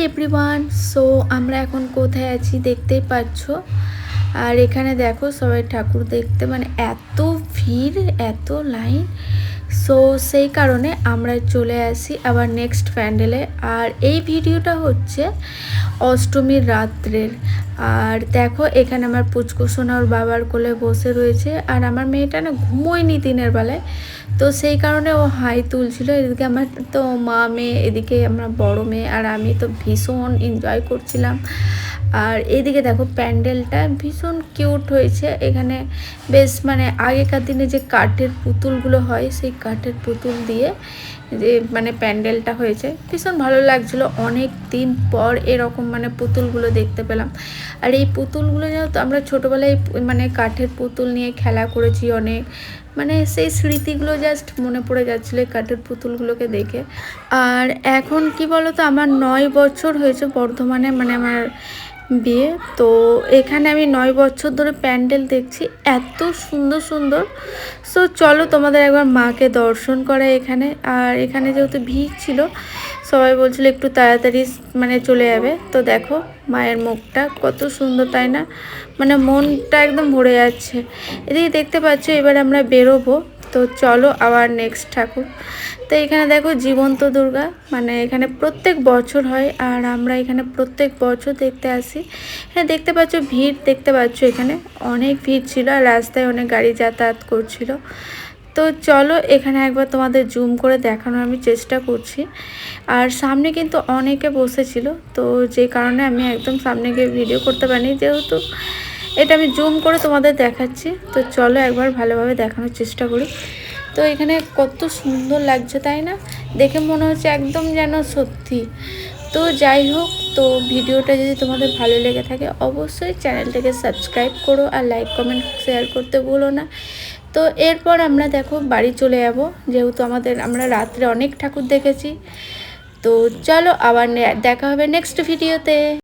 Everyone, so আমরা এখন কোথায় আছি দেখতেই পাচ্ছ। আর এখানে দেখো সবাই ঠাকুর দেখতে, মানে এত ভিড়, এত লাইন। সো সেই কারণে আমরা চলে আসি আবার নেক্সট প্যান্ডেলে। আর এই ভিডিওটা হচ্ছে অষ্টমীর রাত্রের। আর দেখো এখানে আমার পুচকু সোনা ওর বাবার কোলে বসে রয়েছে। আর আমার মেয়েটা না ঘুমোয়নি দিনের বেলায়, তো সেই কারণে ও হাই তুলছিল। এদিকে আমার তো মা মেয়ে, এদিকে আমরা বড় মেয়ে আর আমি তো ভীষণ এনজয় করছিলাম। আর এইদিকে দেখো প্যান্ডেলটা ভীষণ কিউট হয়েছে। এখানে বেশ মানে আগেকার দিনে যে কাঠের পুতুলগুলো হয়, সেই কাঠের পুতুল দিয়ে যে মানে প্যান্ডেলটা হয়েছে, ভীষণ ভালো লাগছিলো। অনেক দিন পর এরকম মানে পুতুলগুলো দেখতে পেলাম। আর এই পুতুলগুলো জানো তো, আমরা ছোটোবেলায় মানে কাঠের পুতুল নিয়ে খেলা করেছি অনেক, মানে সেই স্মৃতিগুলো জাস্ট মনে পড়ে যাচ্ছিলো এই কাঠের পুতুলগুলোকে দেখে। আর এখন কি বলো তো, আমার 9 বছর হয়েছে বর্ধমানে, মানে আমার বিয়ে। তো এখানে আমি 9 বছর ধরে প্যান্ডেল দেখছি, এত সুন্দর সুন্দর। সো চলো তোমাদের একবার মাকে দর্শন করা এখানে। আর এখানে যেহেতু ভিড় ছিল, সবাই বলছিল একটু তাড়াতাড়ি মানে চলে যাবে। তো দেখো মায়ের মুখটা কত সুন্দর, তাই না? মানে মনটা একদম ভরে যাচ্ছে। এদিকে দেখতে পাচ্ছ এবার আমরা বেরোবো। তো চলো আবার নেক্সট ঠাকুর। তো এখানে দেখো জীবন্ত দুর্গা, মানে এখানে প্রত্যেক বছর হয় আর আমরা এখানে প্রত্যেক বছর দেখতে আসি। হ্যাঁ দেখতে পাচ্ছ ভিড়, দেখতে পাচ্ছ এখানে অনেক ভিড় ছিল আর রাস্তায় অনেক গাড়ি যাতায়াত করছিল। তো চলো এখানে একবার তোমাদের জুম করে দেখানোর আমি চেষ্টা করছি। আর সামনে কিন্তু অনেকে বসেছিল, তো যে কারণে আমি একদম সামনে গিয়ে ভিডিও করতে পারিনি, যেহেতু এটা আমি জুম করে তোমাদের দেখাচ্ছি। তো চলো একবার ভালোভাবে দেখানোর চেষ্টা করি। তো এখানে কত সুন্দর লাগছে, তাই না? দেখে মনে হচ্ছে একদম যেন সত্যি। তো যাই হোক, তো ভিডিওটা যদি তোমাদের ভালো লেগে থাকে অবশ্যই চ্যানেলটাকে সাবস্ক্রাইব করো আর লাইক কমেন্ট শেয়ার করতে ভুলো না। তো এরপর আমরা দেখো বাড়ি চলে যাব, যেহেতু আমরা রাত্রে অনেক ঠাকুর দেখেছি। তো চলো আবার দেখা হবে নেক্সট ভিডিওতে।